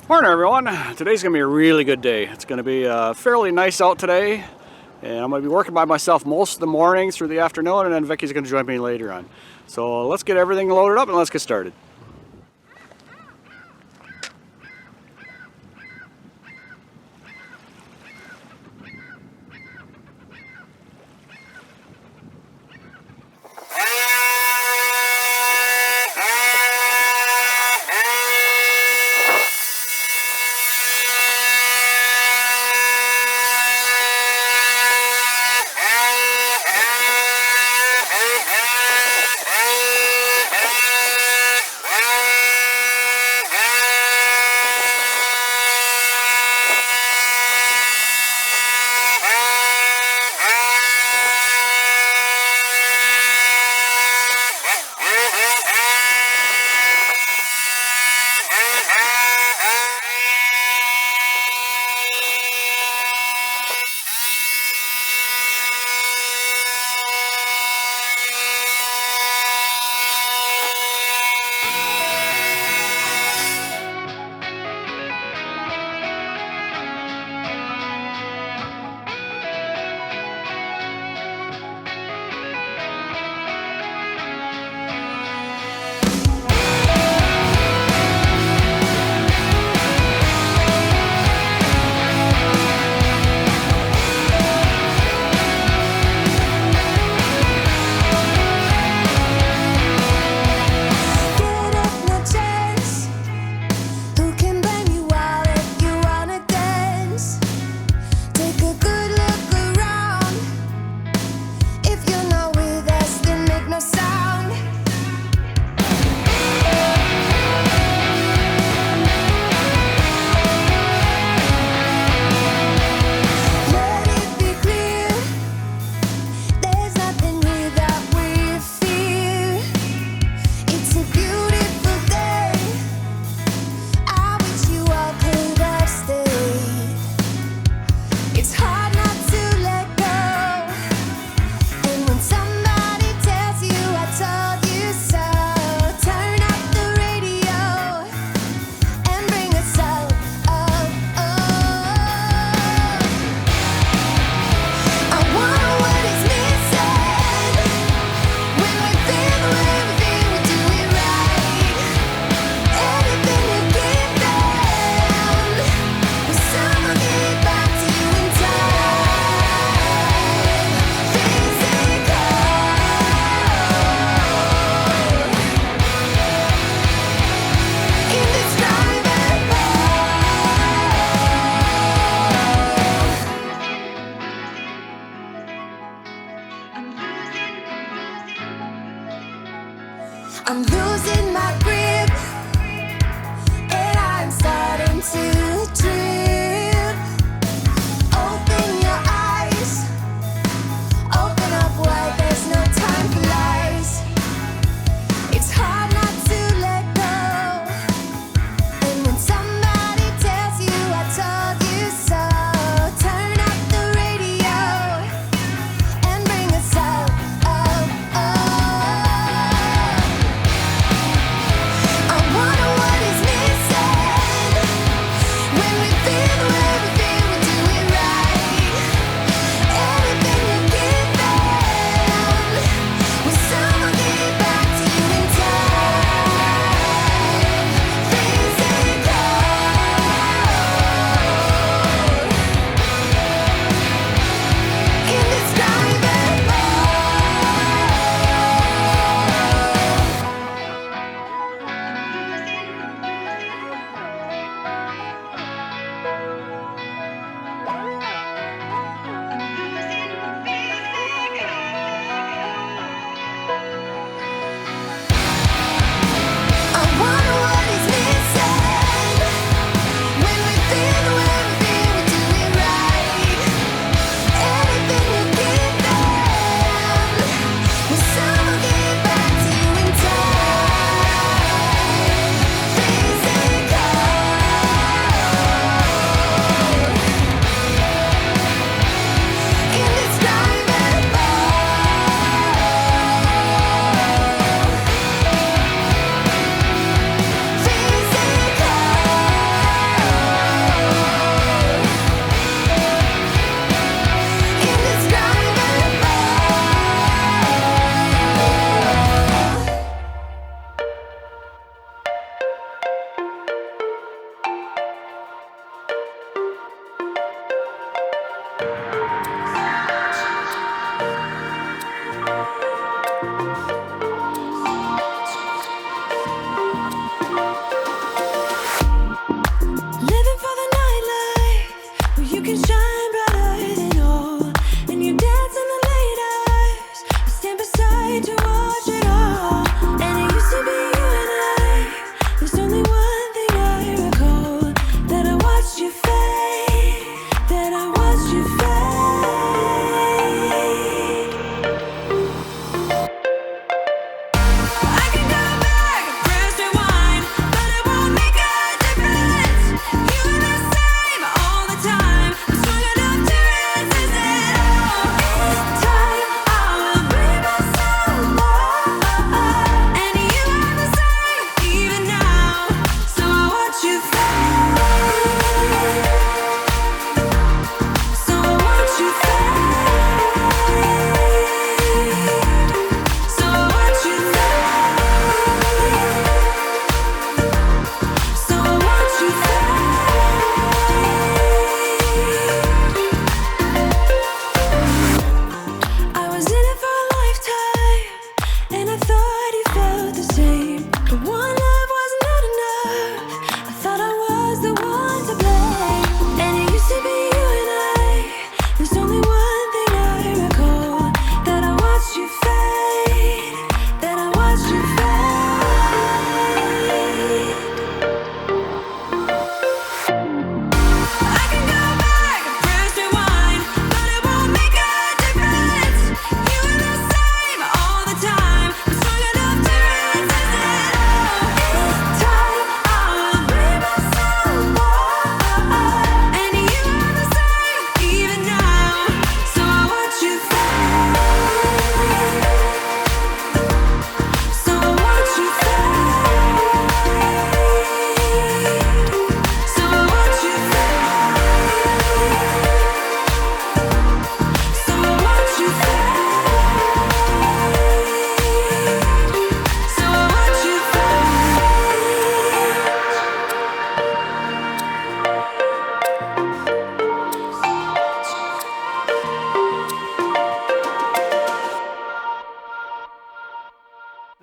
Morning everyone. Today's going to be a really good day. It's going to be fairly nice out today, and I'm going to be working by myself most of the morning through the afternoon, and then Vicky's going to join me later on. So let's get everything loaded up and let's get started. I'm losing my grip, and I'm starting to trip. Open your eyes, open up wide, there's no time for lies. It's hard not to let go, and when somebody tells you I told you so, turn up the radio and bring us up, up, up. I wonder what is missing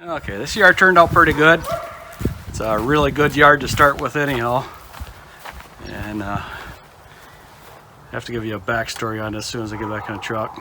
Okay, this yard turned out pretty good. It's a really good yard to start with anyhow. And I have to give you a backstory on this as soon as I get back on the truck.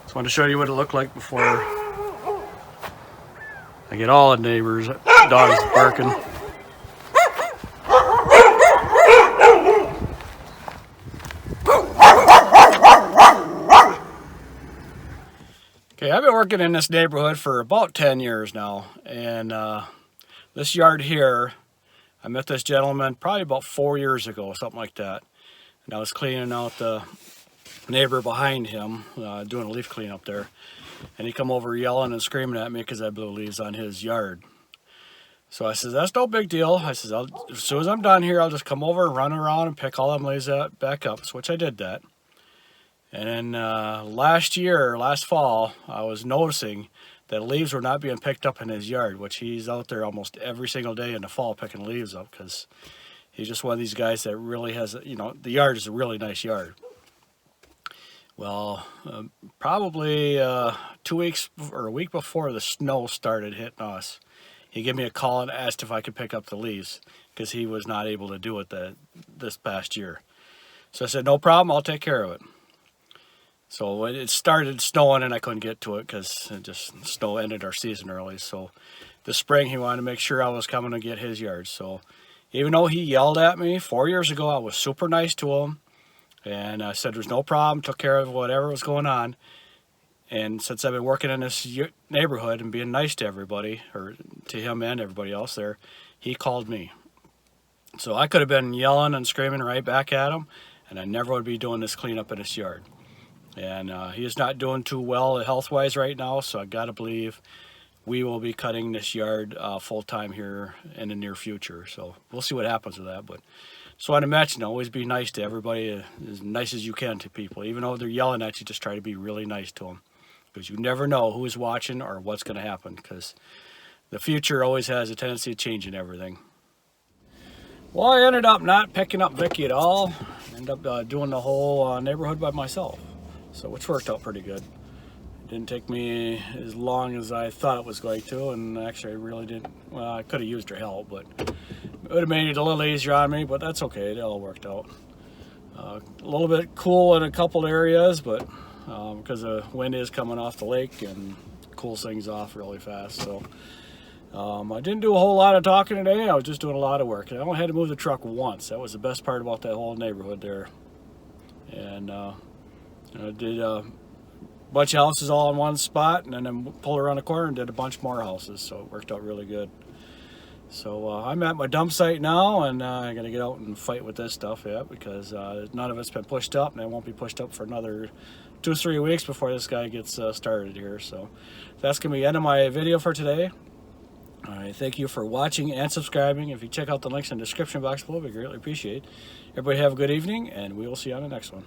Just wanted to show you what it looked like before I get all the neighbors' dogs barking. Okay, I've been working in this neighborhood for about 10 years now, and this yard here, I met this gentleman probably about 4 years ago, something like that. And I was cleaning out the neighbor behind him, doing a leaf cleanup there. And he come over yelling and screaming at me because I blew leaves on his yard. So I says, that's no big deal. I says, as soon as I'm done here, I'll just come over and run around and pick all them leaves back up, which I did that. And then last fall, I was noticing that leaves were not being picked up in his yard, which he's out there almost every single day in the fall picking leaves up because he's just one of these guys that really has, you know, the yard is a really nice yard. Well, probably 2 weeks or a week before the snow started hitting us, he gave me a call and asked if I could pick up the leaves because he was not able to do it this past year. So I said, no problem, I'll take care of it. So it started snowing and I couldn't get to it because snow ended our season early. So this spring he wanted to make sure I was coming to get his yard. So even though he yelled at me 4 years ago, I was super nice to him. And I said there's no problem, took care of whatever was going on. And since I've been working in this neighborhood and being nice to everybody, or to him and everybody else there, he called me. So I could have been yelling and screaming right back at him, and I never would be doing this cleanup in his yard. And he is not doing too well health-wise right now, so I gotta believe we will be cutting this yard full-time here in the near future. So we'll see what happens with that. But just want to mention, always be nice to everybody, as nice as you can to people. Even though they're yelling at you, just try to be really nice to them. Because you never know who's watching or what's going to happen. Because the future always has a tendency of changing everything. Well, I ended up not picking up Vicky at all. Ended up doing the whole neighborhood by myself. So which worked out pretty good. It didn't take me as long as I thought it was going to. And actually I really didn't. Well, I could have used her help, but it would have made it a little easier on me, but that's okay. It all worked out. A little bit cool in a couple areas, but because the wind is coming off the lake and cools things off really fast. So I didn't do a whole lot of talking today. I was just doing a lot of work. I only had to move the truck once. That was the best part about that whole neighborhood there. And I did a bunch of houses all in one spot, and then pulled around the corner and did a bunch more houses. So it worked out really good. So I'm at my dump site now, and I'm going to get out and fight with this stuff yet because none of it's been pushed up, and it won't be pushed up for another 2 or 3 weeks before this guy gets started here. So that's going to be the end of my video for today. I thank you for watching and subscribing. If you check out the links in the description box below, we greatly appreciate it. Everybody have a good evening, and we will see you on the next one.